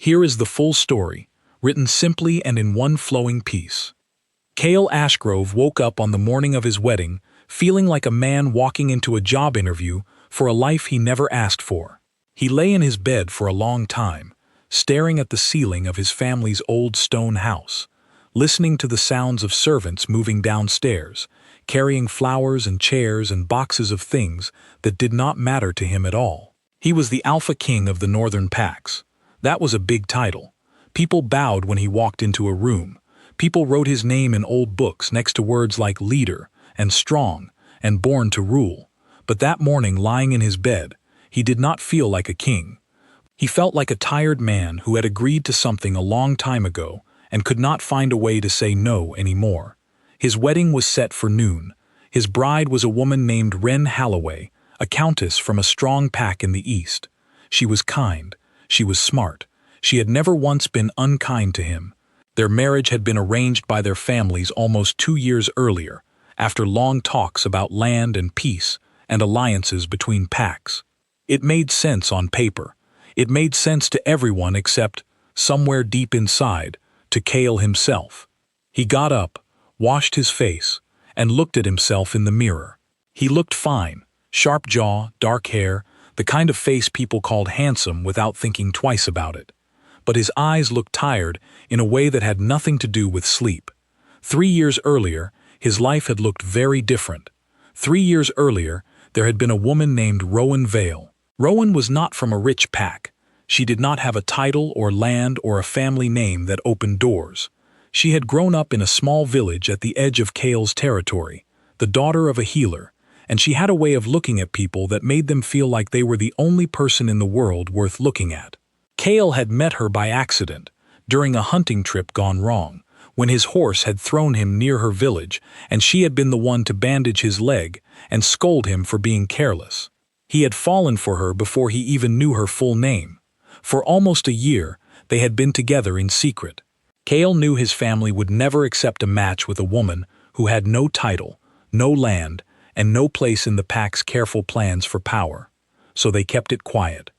Here is the full story, written simply and in one flowing piece. Kael Ashgrove woke up on the morning of his wedding, feeling like a man walking into a job interview for a life he never asked for. He lay in his bed for a long time, staring at the ceiling of his family's old stone house, listening to the sounds of servants moving downstairs, carrying flowers and chairs and boxes of things that did not matter to him at all. He was the Alpha King of the Northern Packs. That was a big title. People bowed when he walked into a room. People wrote his name in old books next to words like leader and strong and born to rule. But that morning, lying in his bed, he did not feel like a king. He felt like a tired man who had agreed to something a long time ago and could not find a way to say no anymore. His wedding was set for noon. His bride was a woman named Wren Holloway, a countess from a strong pack in the east. She was kind. She was smart. She had never once been unkind to him. Their marriage had been arranged by their families almost 2 years earlier, after long talks about land and peace and alliances between packs. It made sense on paper. It made sense to everyone except, somewhere deep inside, to Kael himself. He got up, washed his face, and looked at himself in the mirror. He looked fine, sharp jaw, dark hair, the kind of face people called handsome without thinking twice about it. But his eyes looked tired in a way that had nothing to do with sleep. 3 years earlier, his life had looked very different. 3 years earlier, there had been a woman named Rowan. Rowan was not from a rich pack. She did not have a title or land or a family name that opened doors. She had grown up in a small village at the edge of Kael's territory, the daughter of a healer, and she had a way of looking at people that made them feel like they were the only person in the world worth looking at. Kael had met her by accident, during a hunting trip gone wrong, when his horse had thrown him near her village and she had been the one to bandage his leg and scold him for being careless. He had fallen for her before he even knew her full name. For almost a year, they had been together in secret. Kael knew his family would never accept a match with a woman who had no title, no land, and no place in the pack's careful plans for power. So they kept it quiet.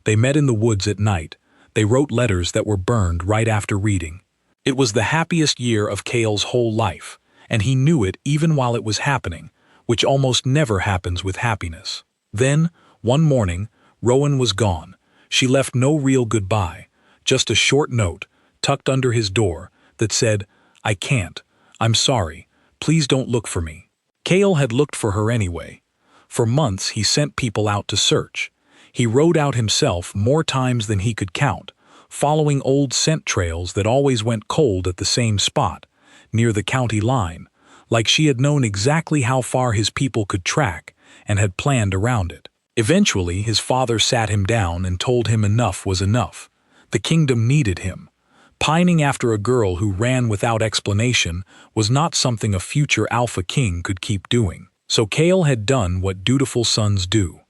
They met in the woods at night. They wrote letters that were burned right after reading. It was the happiest year of Kael's whole life, and he knew it even while it was happening, which almost never happens with happiness. Then, one morning, Rowan was gone. She left no real goodbye, just a short note, tucked under his door, that said, "I can't. I'm sorry. Please don't look for me." Kael had looked for her anyway. For months he sent people out to search. He rode out himself more times than he could count, following old scent trails that always went cold at the same spot, near the county line, like she had known exactly how far his people could track and had planned around it. Eventually, his father sat him down and told him enough was enough. The kingdom needed him. Pining after a girl who ran without explanation was not something a future Alpha King could keep doing. So Kael had done what dutiful sons do.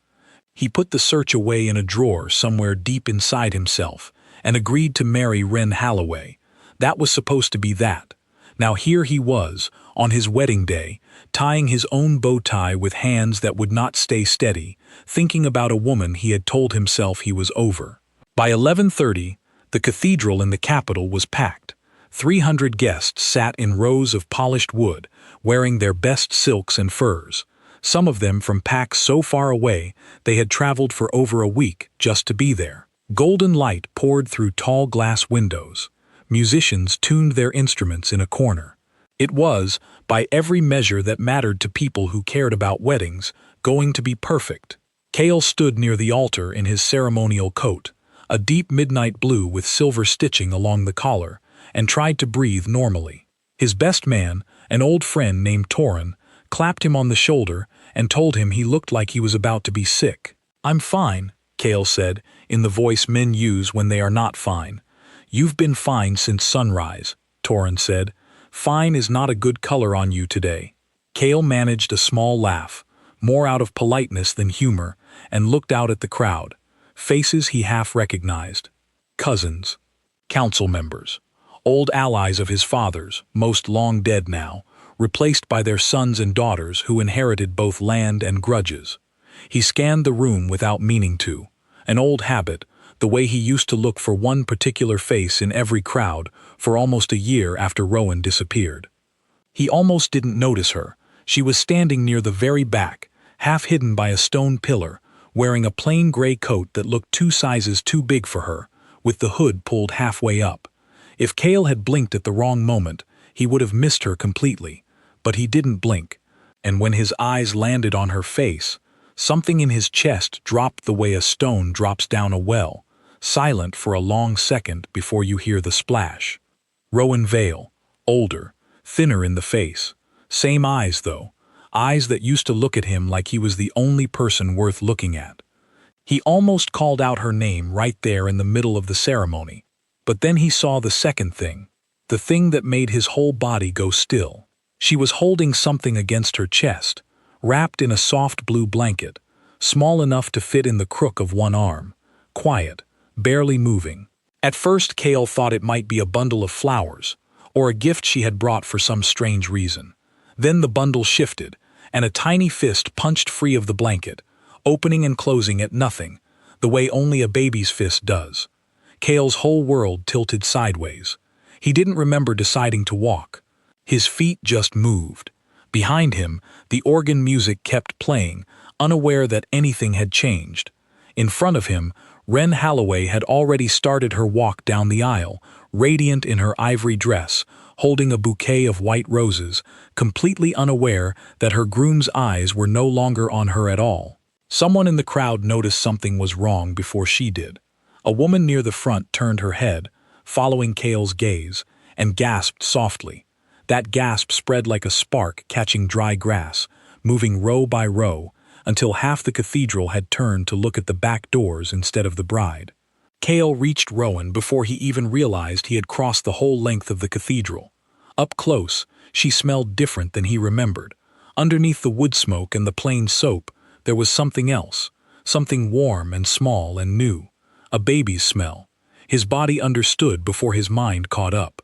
He put the search away in a drawer somewhere deep inside himself and agreed to marry Wren Holloway. That was supposed to be that. Now here he was, on his wedding day, tying his own bow tie with hands that would not stay steady, thinking about a woman he had told himself he was over. By 11:30, the cathedral in the capital was packed. 300 guests sat in rows of polished wood, wearing their best silks and furs. Some of them from packs so far away they had traveled for over a week just to be there. Golden light poured through tall glass windows. Musicians tuned their instruments in a corner. It was, by every measure that mattered to people who cared about weddings, going to be perfect. Kael stood near the altar in his ceremonial coat, a deep midnight blue with silver stitching along the collar, and tried to breathe normally. His best man, an old friend named Torin, clapped him on the shoulder and told him he looked like he was about to be sick. "I'm fine," Kael said, in the voice men use when they are not fine. "You've been fine since sunrise," Torin said. "Fine is not a good color on you today." Kael managed a small laugh, more out of politeness than humor, and looked out at the crowd. Faces he half recognized. Cousins. Council members. Old allies of his father's, most long dead now, replaced by their sons and daughters who inherited both land and grudges. He scanned the room without meaning to. An old habit, the way he used to look for one particular face in every crowd for almost a year after Rowan disappeared. He almost didn't notice her. She was standing near the very back, half hidden by a stone pillar, wearing a plain gray coat that looked 2 sizes too big for her, with the hood pulled halfway up. If Kael had blinked at the wrong moment, he would have missed her completely, but he didn't blink, and when his eyes landed on her face, something in his chest dropped the way a stone drops down a well, silent for a long second before you hear the splash. Rowan Vale, older, thinner in the face, same eyes though, eyes that used to look at him like he was the only person worth looking at. He almost called out her name right there in the middle of the ceremony, but then he saw the second thing, the thing that made his whole body go still. She was holding something against her chest, wrapped in a soft blue blanket, small enough to fit in the crook of one arm, quiet, barely moving. At first Kael thought it might be a bundle of flowers, or a gift she had brought for some strange reason. Then the bundle shifted, and a tiny fist punched free of the blanket, opening and closing at nothing, the way only a baby's fist does. Kael's whole world tilted sideways. He didn't remember deciding to walk. His feet just moved. Behind him, the organ music kept playing, unaware that anything had changed. In front of him, Wren Holloway had already started her walk down the aisle, radiant in her ivory dress, holding a bouquet of white roses, completely unaware that her groom's eyes were no longer on her at all. Someone in the crowd noticed something was wrong before she did. A woman near the front turned her head, following Kael's gaze, and gasped softly. That gasp spread like a spark catching dry grass, moving row by row, until half the cathedral had turned to look at the back doors instead of the bride. Kael reached Rowan before he even realized he had crossed the whole length of the cathedral. Up close, she smelled different than he remembered. Underneath the wood smoke and the plain soap, there was something else, something warm and small and new, a baby's smell. His body understood before his mind caught up.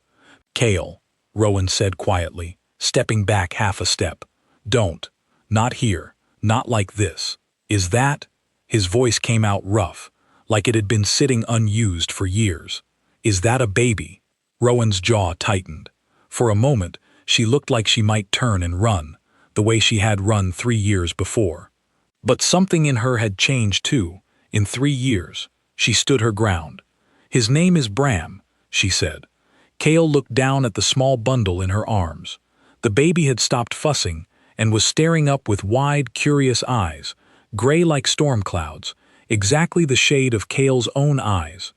"Kael," Rowan said quietly, stepping back half a step. "Don't. Not here. Not like this. Is that?" His voice came out rough, like it had been sitting unused for years. "Is that a baby?" Rowan's jaw tightened. For a moment, she looked like she might turn and run, the way she had run 3 years before. But something in her had changed too. In 3 years, she stood her ground. "His name is Bram," she said. Kael looked down at the small bundle in her arms. The baby had stopped fussing and was staring up with wide, curious eyes, gray like storm clouds, exactly the shade of Kael's own eyes.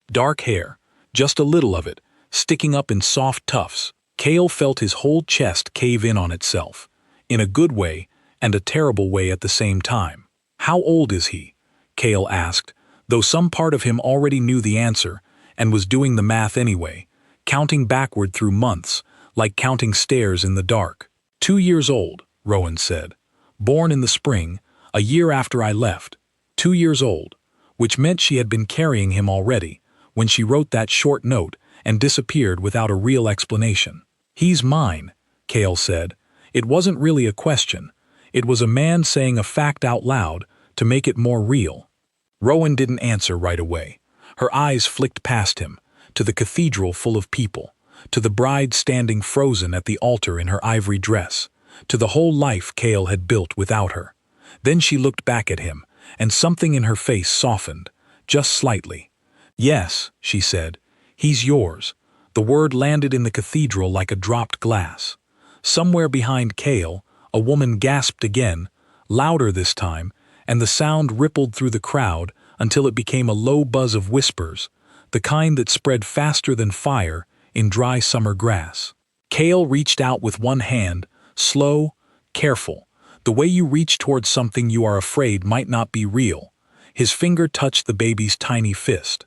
Dark hair, just a little of it, sticking up in soft tufts. Kael felt his whole chest cave in on itself, in a good way and a terrible way at the same time. "How old is he?" Kael asked, though some part of him already knew the answer and was doing the math anyway, counting backward through months, like counting stairs in the dark. 2 years old, Rowan said. "Born in the spring, a year after I left. 2 years old," which meant she had been carrying him already, when she wrote that short note and disappeared without a real explanation. "He's mine," Kael said. It wasn't really a question. It was a man saying a fact out loud to make it more real. Rowan didn't answer right away. Her eyes flicked past him, to the cathedral full of people, to the bride standing frozen at the altar in her ivory dress, to the whole life Kael had built without her. Then she looked back at him, and something in her face softened, just slightly. "Yes," she said, "he's yours." The word landed in the cathedral like a dropped glass. Somewhere behind Kael, a woman gasped again, louder this time, and the sound rippled through the crowd until it became a low buzz of whispers, the kind that spread faster than fire in dry summer grass. Kael reached out with one hand, slow, careful, the way you reach towards something you are afraid might not be real. His finger touched the baby's tiny fist.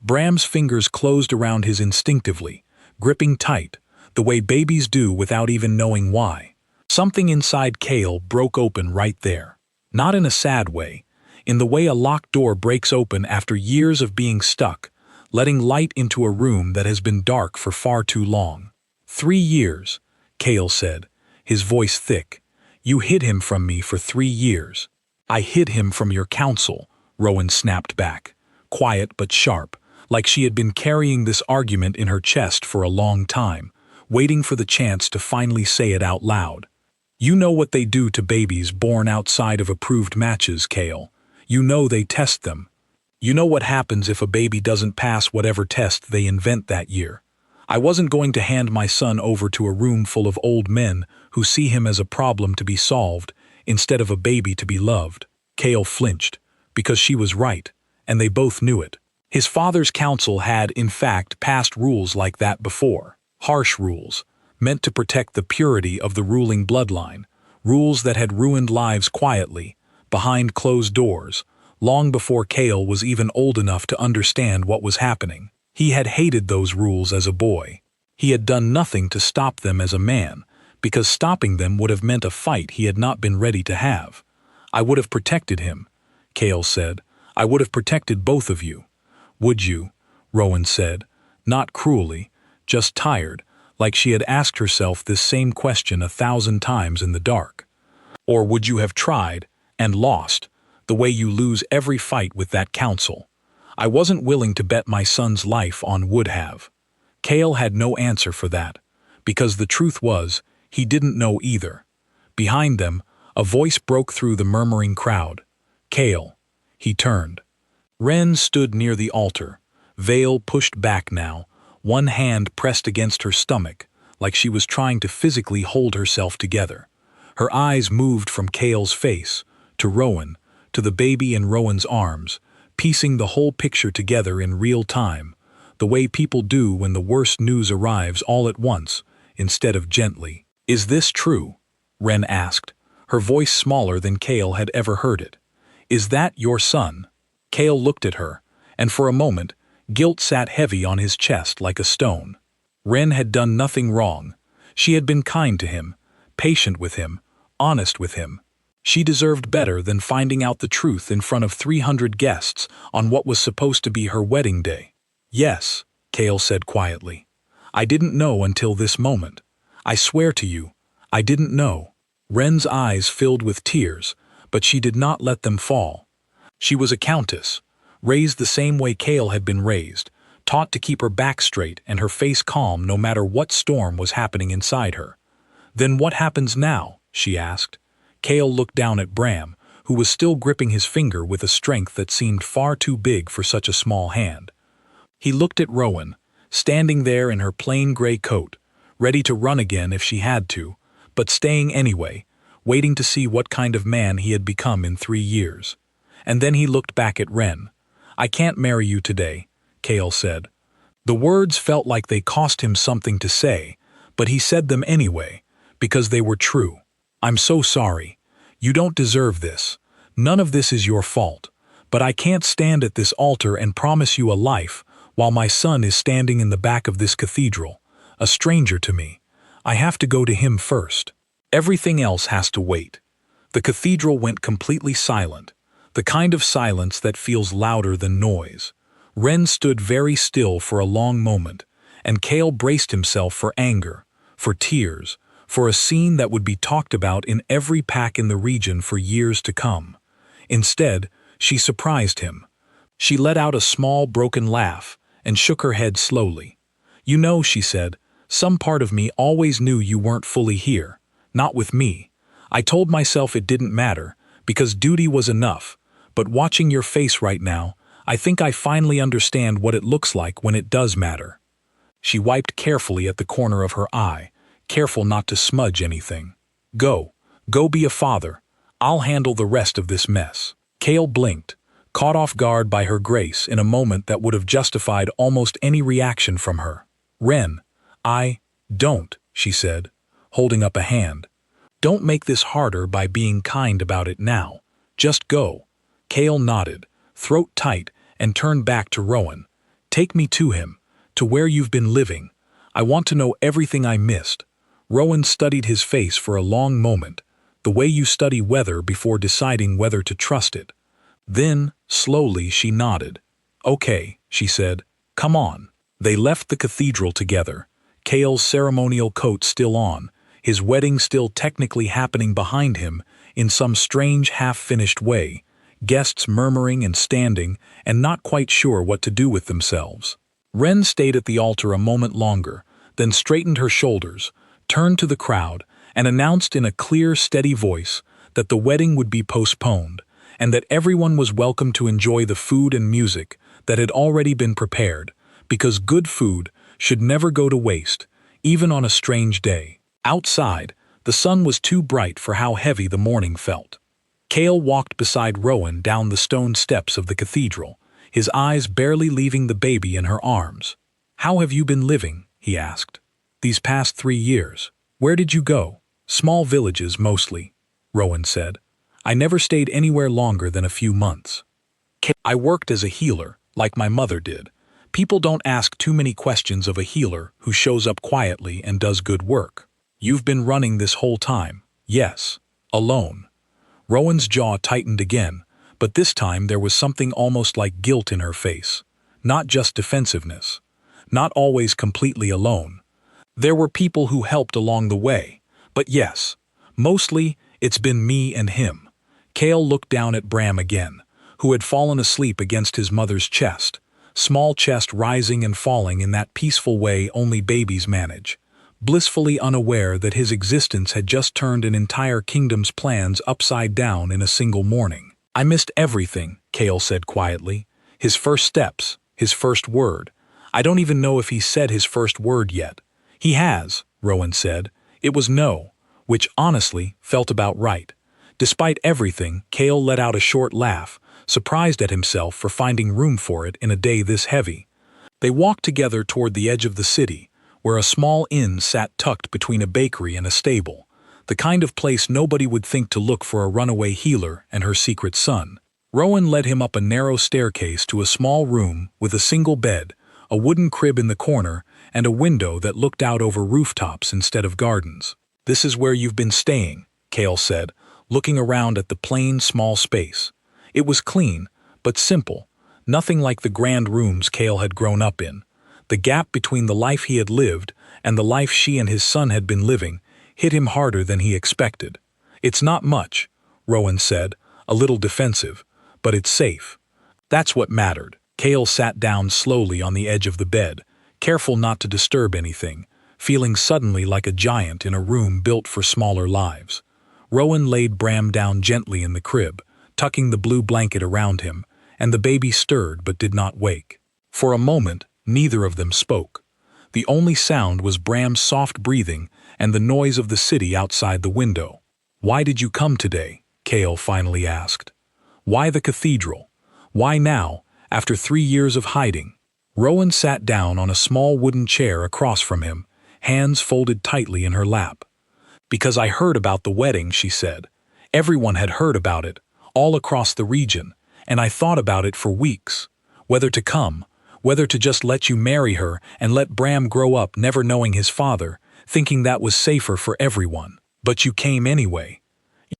Bram's fingers closed around his instinctively, gripping tight, the way babies do without even knowing why. Something inside Kael broke open right there. Not in a sad way, in the way a locked door breaks open after years of being stuck, letting light into a room that has been dark for far too long. 3 years, Kael said, his voice thick. "You hid him from me for 3 years. "I hid him from your council," Rowan snapped back. quiet but sharp, like she had been carrying this argument in her chest for a long time, waiting for the chance to finally say it out loud. You know what they do to babies born outside of approved matches, Kael. You know they test them. You know what happens if a baby doesn't pass whatever test they invent that year. I wasn't going to hand my son over to a room full of old men who see him as a problem to be solved instead of a baby to be loved. Kael flinched, because she was right, and they both knew it. His father's council had, in fact, passed rules like that before. Harsh rules, meant to protect the purity of the ruling bloodline, rules that had ruined lives quietly, behind closed doors, long before Kael was even old enough to understand what was happening. He had hated those rules as a boy. He had done nothing to stop them as a man, because stopping them would have meant a fight he had not been ready to have. I would have protected him, Kael said. I would have protected both of you. Would you? Rowan said, not cruelly, just tired, like she had asked herself this same question 1,000 times in the dark. Or would you have tried, and lost, the way you lose every fight with that council? I wasn't willing to bet my son's life on would have. Kael had no answer for that, because the truth was, he didn't know either. Behind them, a voice broke through the murmuring crowd. Kael. He turned. Ren stood near the altar, veil pushed back now, one hand pressed against her stomach, like she was trying to physically hold herself together. Her eyes moved from Kael's face, to Rowan, to the baby in Rowan's arms, piecing the whole picture together in real time, the way people do when the worst news arrives all at once, instead of gently. Is this true? Ren asked, her voice smaller than Kael had ever heard it. Is that your son? Kael looked at her, and for a moment, guilt sat heavy on his chest like a stone. Ren had done nothing wrong. She had been kind to him, patient with him, honest with him. She deserved better than finding out the truth in front of 300 guests on what was supposed to be her wedding day. Yes, Kael said quietly. I didn't know until this moment. I swear to you, I didn't know. Ren's eyes filled with tears, but she did not let them fall. She was a countess, raised the same way Kael had been raised, taught to keep her back straight and her face calm no matter what storm was happening inside her. Then what happens now? She asked. Kael looked down at Bram, who was still gripping his finger with a strength that seemed far too big for such a small hand. He looked at Rowan, standing there in her plain gray coat, ready to run again if she had to, but staying anyway, waiting to see what kind of man he had become in 3 years. And then he looked back at Ren. I can't marry you today, Kael said. The words felt like they cost him something to say, but he said them anyway, because they were true. I'm so sorry. You don't deserve this. None of this is your fault. But I can't stand at this altar and promise you a life while my son is standing in the back of this cathedral, a stranger to me. I have to go to him first. Everything else has to wait. The cathedral went completely silent, the kind of silence that feels louder than noise. Ren stood very still for a long moment, and Kael braced himself for anger, for tears, for a scene that would be talked about in every pack in the region for years to come. Instead, she surprised him. She let out a small, broken laugh and shook her head slowly. You know, she said, some part of me always knew you weren't fully here, not with me. I told myself it didn't matter, because duty was enough, but watching your face right now, I think I finally understand what it looks like when it does matter. She wiped carefully at the corner of her eye, careful not to smudge anything. Go be a father. I'll handle the rest of this mess. Kael blinked, caught off guard by her grace in a moment that would have justified almost any reaction from her. Ren, I don't, she said, holding up a hand. Don't make this harder by being kind about it now. Just go. Kael nodded, throat tight, and turned back to Rowan. Take me to him, to where you've been living. I want to know everything I missed. Rowan studied his face for a long moment, the way you study weather before deciding whether to trust it. Then, slowly, she nodded. Okay, she said, come on. They left the cathedral together, Kael's ceremonial coat still on, his wedding still technically happening behind him in some strange half-finished way, guests murmuring and standing and not quite sure what to do with themselves. Wren stayed at the altar a moment longer, then straightened her shoulders, turned to the crowd, and announced in a clear, steady voice that the wedding would be postponed, and that everyone was welcome to enjoy the food and music that had already been prepared, because good food should never go to waste, even on a strange day. Outside, the sun was too bright for how heavy the morning felt. Kael walked beside Rowan down the stone steps of the cathedral, his eyes barely leaving the baby in her arms. "How have you been living?" he asked. "These past 3 years. Where did you go?" "Small villages, mostly," Rowan said. "I never stayed anywhere longer than a few months. I worked as a healer, like my mother did. People don't ask too many questions of a healer who shows up quietly and does good work." "You've been running this whole time?" "Yes. Alone." Rowan's jaw tightened again, but this time there was something almost like guilt in her face. Not just defensiveness. Not always completely alone. There were people who helped along the way, but yes, mostly it's been me and him. Kael looked down at Bram again, who had fallen asleep against his mother's chest, small chest rising and falling in that peaceful way only babies manage, blissfully unaware that his existence had just turned an entire kingdom's plans upside down in a single morning. "I missed everything," Kael said quietly. "His first steps, his first word. I don't even know if he said his first word yet." "He has," Rowan said. It was no, which honestly felt about right. Despite everything, Kael let out a short laugh, surprised at himself for finding room for it in a day this heavy. They walked together toward the edge of the city, where a small inn sat tucked between a bakery and a stable, the kind of place nobody would think to look for a runaway healer and her secret son. Rowan led him up a narrow staircase to a small room with a single bed, a wooden crib in the corner, and a window that looked out over rooftops instead of gardens. "This is where you've been staying," Kael said, looking around at the plain, small space. It was clean, but simple, nothing like the grand rooms Kael had grown up in. The gap between the life he had lived and the life she and his son had been living hit him harder than he expected. "It's not much," Rowan said, a little defensive, "but it's safe." That's what mattered. Kael sat down slowly on the edge of the bed, careful not to disturb anything, feeling suddenly like a giant in a room built for smaller lives. Rowan laid Bram down gently in the crib, tucking the blue blanket around him, and the baby stirred but did not wake. For a moment, neither of them spoke. The only sound was Bram's soft breathing and the noise of the city outside the window. "Why did you come today?" Kael finally asked. "Why the cathedral? Why now, after 3 years of hiding?" Rowan sat down on a small wooden chair across from him, hands folded tightly in her lap. "Because I heard about the wedding," she said. "Everyone had heard about it, all across the region, and I thought about it for weeks. Whether to come, whether to just let you marry her and let Bram grow up never knowing his father, thinking that was safer for everyone. But you came anyway."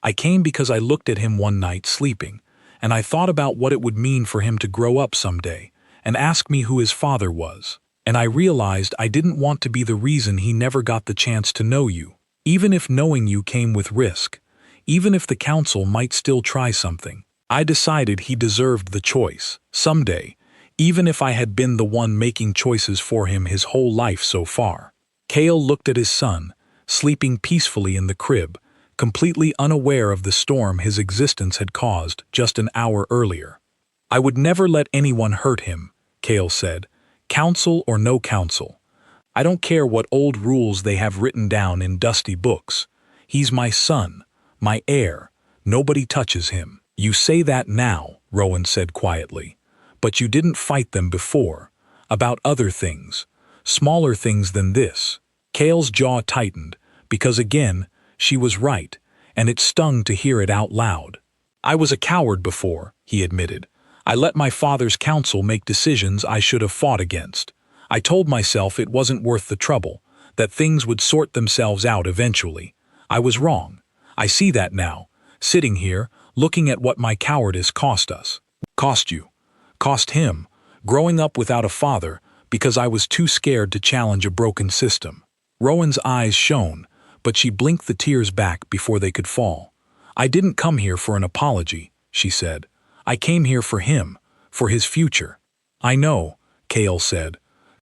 "I came because I looked at him one night sleeping, and I thought about what it would mean for him to grow up someday and ask me who his father was. And I realized I didn't want to be the reason he never got the chance to know you, even if knowing you came with risk, even if the council might still try something. I decided he deserved the choice, someday, even if I had been the one making choices for him his whole life so far." Kael looked at his son, sleeping peacefully in the crib, completely unaware of the storm his existence had caused just an hour earlier. "I would never let anyone hurt him," Kael said, "council or no council. I don't care what old rules they have written down in dusty books. He's my son, my heir. Nobody touches him." "You say that now," Rowan said quietly, "but you didn't fight them before, about other things, smaller things than this." Kael's jaw tightened, because again, she was right, and it stung to hear it out loud. "I was a coward before," he admitted. "I let my father's council make decisions I should have fought against. I told myself it wasn't worth the trouble, that things would sort themselves out eventually. I was wrong. I see that now, sitting here, looking at what my cowardice cost us." "Cost you. Cost him, growing up without a father, because I was too scared to challenge a broken system." Rowan's eyes shone, but she blinked the tears back before they could fall. "I didn't come here for an apology," she said. I came here for him, for his future. I know, Kael said,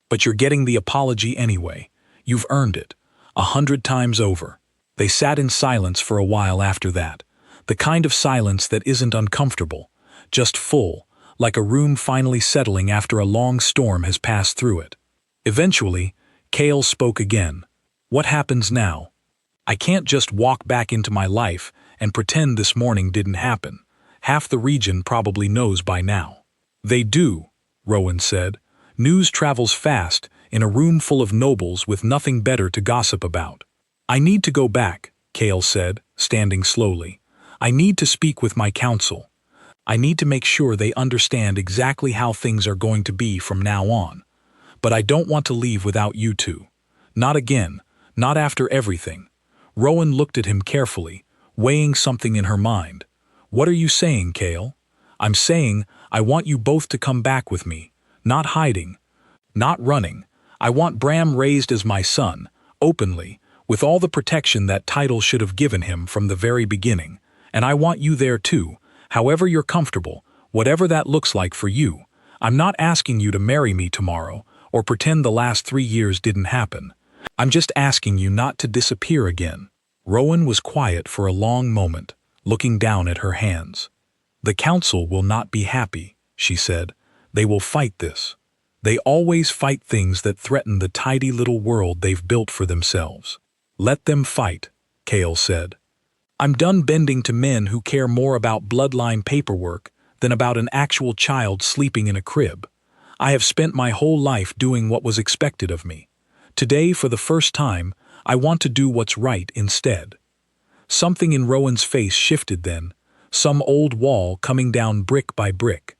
but you're getting the apology anyway. You've earned it, 100 times over. They sat in silence for a while after that, the kind of silence that isn't uncomfortable, just full, like a room finally settling after a long storm has passed through it. Eventually, Kael spoke again. What happens now? I can't just walk back into my life and pretend this morning didn't happen. Half the region probably knows by now. They do, Rowan said. News travels fast in a room full of nobles with nothing better to gossip about. I need to go back, Kael said, standing slowly. I need to speak with my council. I need to make sure they understand exactly how things are going to be from now on. But I don't want to leave without you two. Not again, not after everything. Rowan looked at him carefully, weighing something in her mind. What are you saying, Kael? I'm saying I want you both to come back with me, not hiding, not running. I want Bram raised as my son, openly, with all the protection that title should have given him from the very beginning. And I want you there too, however you're comfortable, whatever that looks like for you. I'm not asking you to marry me tomorrow, or pretend the last 3 years didn't happen. I'm just asking you not to disappear again. Rowan was quiet for a long moment, looking down at her hands. The council will not be happy, she said. They will fight this. They always fight things that threaten the tidy little world they've built for themselves. Let them fight, Kael said. I'm done bending to men who care more about bloodline paperwork than about an actual child sleeping in a crib. I have spent my whole life doing what was expected of me. Today, for the first time, I want to do what's right instead. Something in Rowan's face shifted then, some old wall coming down brick by brick.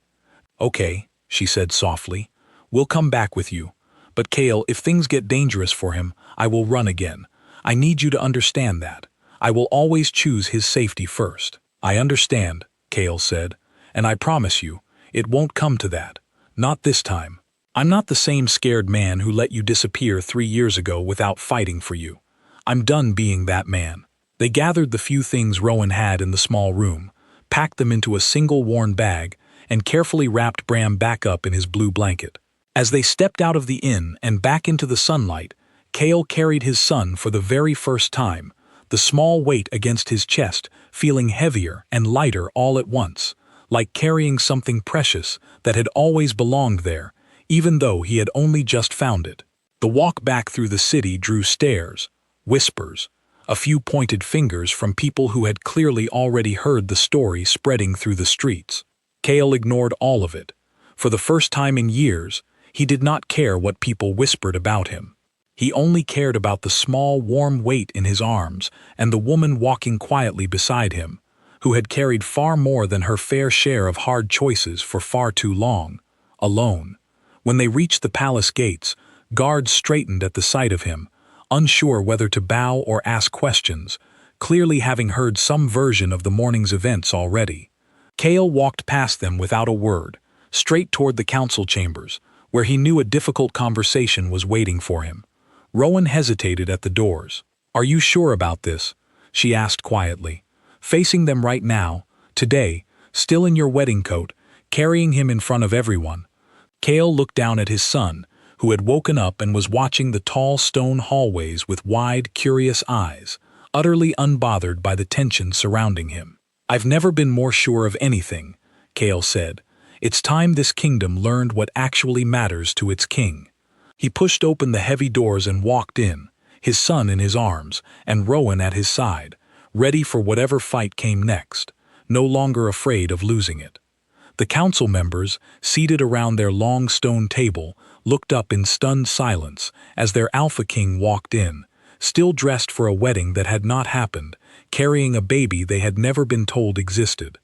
Okay, she said softly, we'll come back with you. But Kael, if things get dangerous for him, I will run again. I need you to understand that. I will always choose his safety first. I understand, Kael said, and I promise you, it won't come to that. Not this time. I'm not the same scared man who let you disappear 3 years ago without fighting for you. I'm done being that man. They gathered the few things Rowan had in the small room, packed them into a single worn bag, and carefully wrapped Bram back up in his blue blanket. As they stepped out of the inn and back into the sunlight, Kael carried his son for the very first time, the small weight against his chest feeling heavier and lighter all at once, like carrying something precious that had always belonged there, even though he had only just found it. The walk back through the city drew stares, whispers, a few pointed fingers from people who had clearly already heard the story spreading through the streets. Kael ignored all of it. For the first time in years, he did not care what people whispered about him. He only cared about the small, warm weight in his arms and the woman walking quietly beside him, who had carried far more than her fair share of hard choices for far too long, alone. When they reached the palace gates, guards straightened at the sight of him, unsure whether to bow or ask questions, clearly having heard some version of the morning's events already. Kael walked past them without a word, straight toward the council chambers, where he knew a difficult conversation was waiting for him. Rowan hesitated at the doors. "Are you sure about this?" she asked quietly. "Facing them right now, today, still in your wedding coat, carrying him in front of everyone." Kael looked down at his son, who had woken up and was watching the tall stone hallways with wide, curious eyes, utterly unbothered by the tension surrounding him. "I've never been more sure of anything," Kael said. "It's time this kingdom learned what actually matters to its king." He pushed open the heavy doors and walked in, his son in his arms, and Rowan at his side, ready for whatever fight came next, no longer afraid of losing it. The council members, seated around their long stone table, looked up in stunned silence as their Alpha King walked in, still dressed for a wedding that had not happened, carrying a baby they had never been told existed.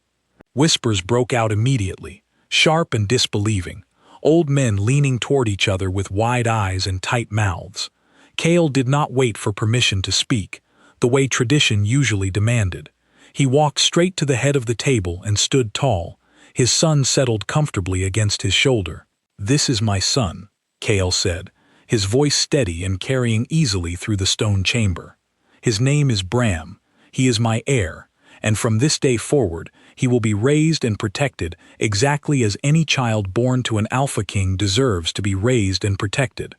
Whispers broke out immediately, sharp and disbelieving, old men leaning toward each other with wide eyes and tight mouths. Kael did not wait for permission to speak, the way tradition usually demanded. He walked straight to the head of the table and stood tall, his son settled comfortably against his shoulder. "This is my son," Kael said, his voice steady and carrying easily through the stone chamber. "His name is Bram. He is my heir, and from this day forward, He will be raised and protected exactly as any child born to an Alpha King deserves to be raised and protected.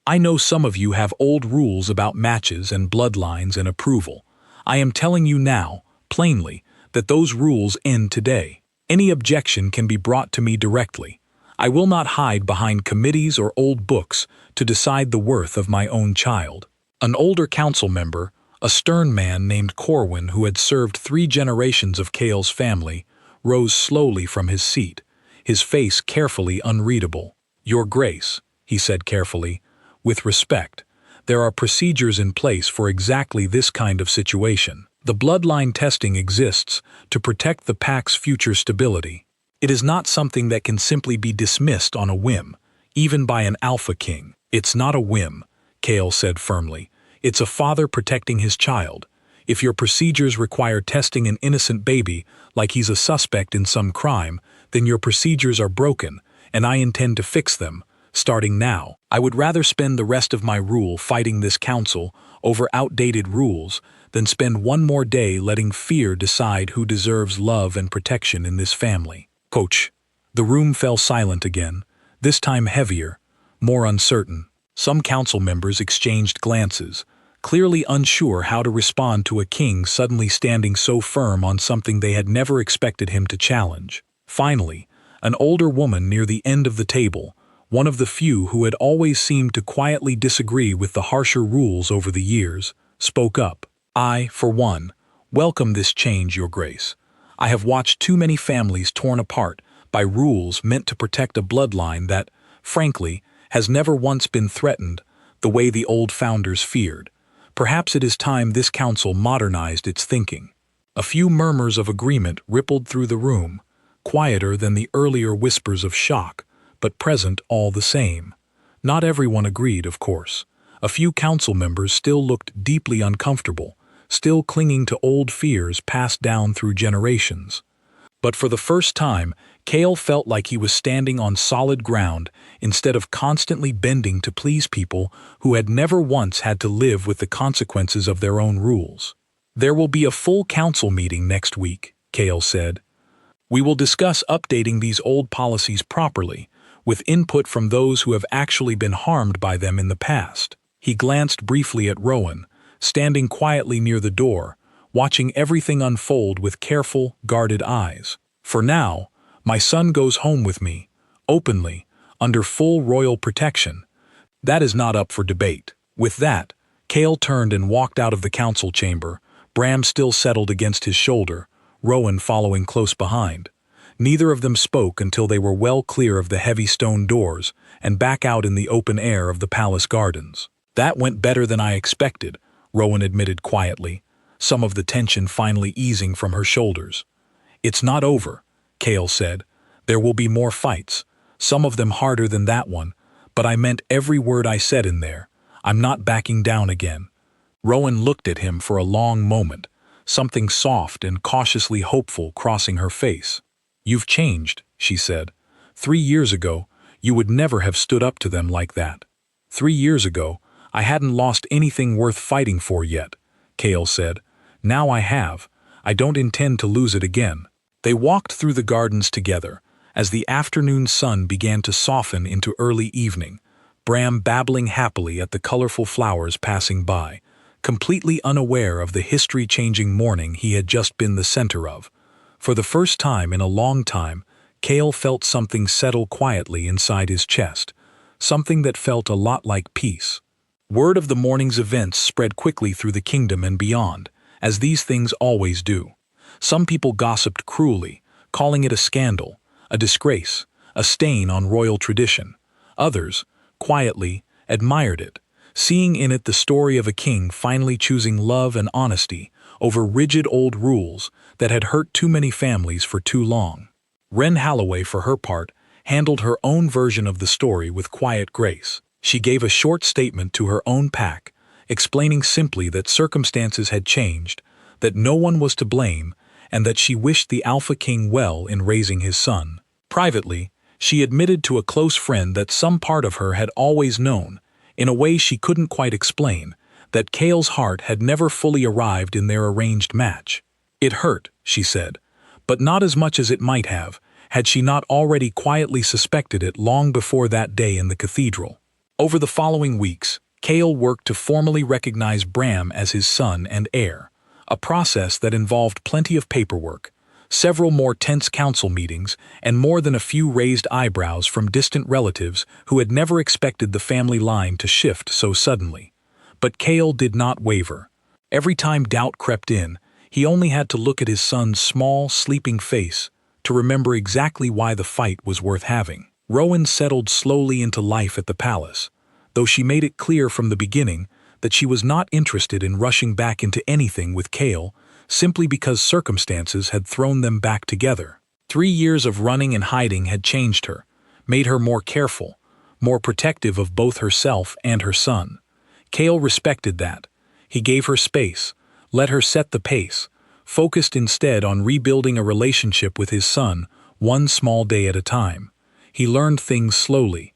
I know some of you have old rules about matches and bloodlines and approval. I am telling you now, plainly, that those rules end today. Any objection can be brought to me directly. I will not hide behind committees or old books to decide the worth of my own child. An older council member, a stern man named Corwin who had served 3 generations of Kael's family, rose slowly from his seat, his face carefully unreadable. "Your Grace," he said carefully, "with respect, there are procedures in place for exactly this kind of situation. The bloodline testing exists to protect the pack's future stability. It is not something that can simply be dismissed on a whim, even by an Alpha King." "It's not a whim," Kael said firmly. "It's a father protecting his child. If your procedures require testing an innocent baby like he's a suspect in some crime, then your procedures are broken, and I intend to fix them, starting now. I would rather spend the rest of my rule fighting this council over outdated rules than spend one more day letting fear decide who deserves love and protection in this family." "Coach." The room fell silent again, this time heavier, more uncertain. Some council members exchanged glances, clearly unsure how to respond to a king suddenly standing so firm on something they had never expected him to challenge. Finally, an older woman near the end of the table, one of the few who had always seemed to quietly disagree with the harsher rules over the years, spoke up. "I, for one, welcome this change, Your Grace. I have watched too many families torn apart by rules meant to protect a bloodline that, frankly, has never once been threatened the way the old founders feared. Perhaps it is time this council modernized its thinking." A few murmurs of agreement rippled through the room, quieter than the earlier whispers of shock, but present all the same. Not everyone agreed, of course. A few council members still looked deeply uncomfortable, still clinging to old fears passed down through generations. But for the first time, Kael felt like he was standing on solid ground instead of constantly bending to please people who had never once had to live with the consequences of their own rules. "There will be a full council meeting next week," Kael said. "We will discuss updating these old policies properly, with input from those who have actually been harmed by them in the past." He glanced briefly at Rowan, standing quietly near the door, watching everything unfold with careful, guarded eyes. "For now, my son goes home with me, openly, under full royal protection. That is not up for debate." With that, Kael turned and walked out of the council chamber, Bram still settled against his shoulder, Rowan following close behind. Neither of them spoke until they were well clear of the heavy stone doors and back out in the open air of the palace gardens. "That went better than I expected," Rowan admitted quietly, some of the tension finally easing from her shoulders. "It's not over," Kael said. "There will be more fights, some of them harder than that one, but I meant every word I said in there. I'm not backing down again." Rowan looked at him for a long moment, something soft and cautiously hopeful crossing her face. "You've changed," she said. 3 years ago, you would never have stood up to them like that." 3 years ago, I hadn't lost anything worth fighting for yet," Kael said. "Now I have. I don't intend to lose it again." They walked through the gardens together, as the afternoon sun began to soften into early evening, Bram babbling happily at the colorful flowers passing by, completely unaware of the history-changing morning he had just been the center of. For the first time in a long time, Kael felt something settle quietly inside his chest, something that felt a lot like peace. Word of the morning's events spread quickly through the kingdom and beyond, as these things always do. Some people gossiped cruelly, calling it a scandal, a disgrace, a stain on royal tradition. Others, quietly, admired it, seeing in it the story of a king finally choosing love and honesty over rigid old rules that had hurt too many families for too long. Wren Holloway, for her part, handled her own version of the story with quiet grace. She gave a short statement to her own pack, explaining simply that circumstances had changed, that no one was to blame, and that she wished the Alpha King well in raising his son. Privately, she admitted to a close friend that some part of her had always known, in a way she couldn't quite explain, that Kael's heart had never fully arrived in their arranged match. "It hurt," she said, but not as much as it might have, had she not already quietly suspected it long before that day in the cathedral. Over the following weeks, Kael worked to formally recognize Bram as his son and heir, a process that involved plenty of paperwork, several more tense council meetings, and more than a few raised eyebrows from distant relatives who had never expected the family line to shift so suddenly. But Kael did not waver. Every time doubt crept in, he only had to look at his son's small, sleeping face to remember exactly why the fight was worth having. Rowan settled slowly into life at the palace, though she made it clear from the beginning that she was not interested in rushing back into anything with Kael simply because circumstances had thrown them back together. 3 years of running and hiding had changed her, made her more careful, more protective of both herself and her son. Kael respected that. He gave her space, let her set the pace, focused instead on rebuilding a relationship with his son, one small day at a time. He learned things slowly.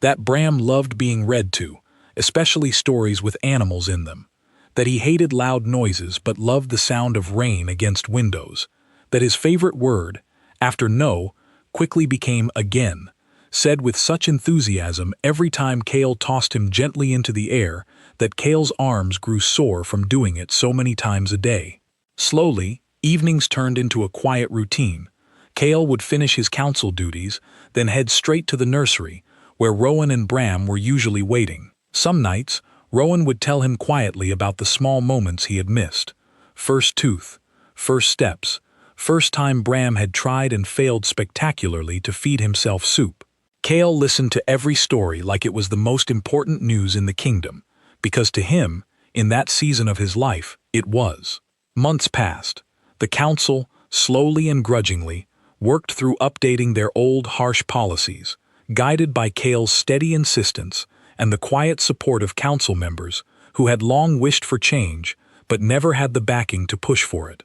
That Bram loved being read to, especially stories with animals in them. That he hated loud noises but loved the sound of rain against windows. That his favorite word, after no, quickly became again, said with such enthusiasm every time Kael tossed him gently into the air that Kael's arms grew sore from doing it so many times a day. Slowly, evenings turned into a quiet routine. Kael would finish his council duties, then head straight to the nursery, where Rowan and Bram were usually waiting. Some nights, Rowan would tell him quietly about the small moments he had missed. First tooth, first steps, first time Bram had tried and failed spectacularly to feed himself soup. Kael listened to every story like it was the most important news in the kingdom, because to him, in that season of his life, it was. Months passed. The council, slowly and grudgingly, worked through updating their old harsh policies, guided by Kael's steady insistence and the quiet support of council members who had long wished for change but never had the backing to push for it.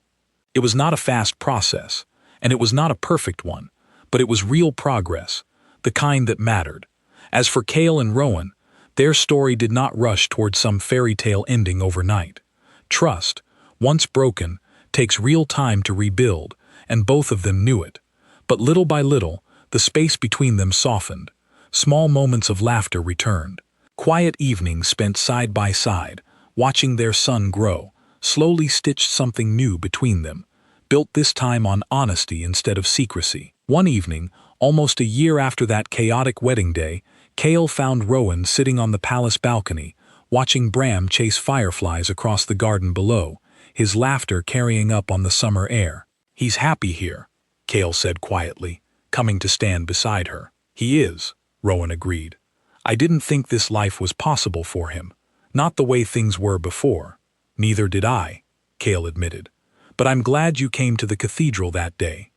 It was not a fast process, and it was not a perfect one, but it was real progress, the kind that mattered. As for Kael and Rowan, their story did not rush toward some fairy tale ending overnight. Trust, once broken, takes real time to rebuild, and both of them knew it. But little by little, the space between them softened. Small moments of laughter returned. Quiet evenings spent side by side, watching their son grow, slowly stitched something new between them, built this time on honesty instead of secrecy. One evening, almost a year after that chaotic wedding day, Kael found Rowan sitting on the palace balcony, watching Bram chase fireflies across the garden below, his laughter carrying up on the summer air. "He's happy here," Kael said quietly, coming to stand beside her. "He is," Rowan agreed. "I didn't think this life was possible for him. Not the way things were before." "Neither did I," Kael admitted. "But I'm glad you came to the cathedral that day."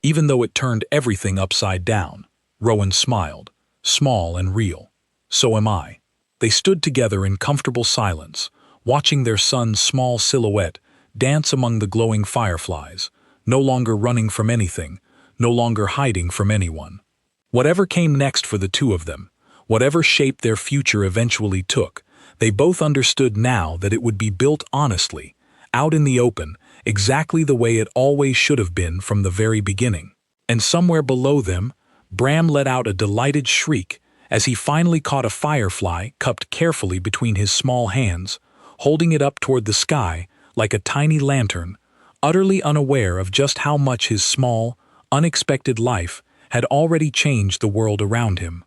Even though it turned everything upside down, Rowan smiled, small and real. "So am I." They stood together in comfortable silence, watching their son's small silhouette dance among the glowing fireflies, no longer running from anything, no longer hiding from anyone. Whatever came next for the two of them, whatever shape their future eventually took, they both understood now that it would be built honestly, out in the open, exactly the way it always should have been from the very beginning. And somewhere below them, Bram let out a delighted shriek as he finally caught a firefly cupped carefully between his small hands, holding it up toward the sky like a tiny lantern, utterly unaware of just how much his small, unexpected life had already changed the world around him.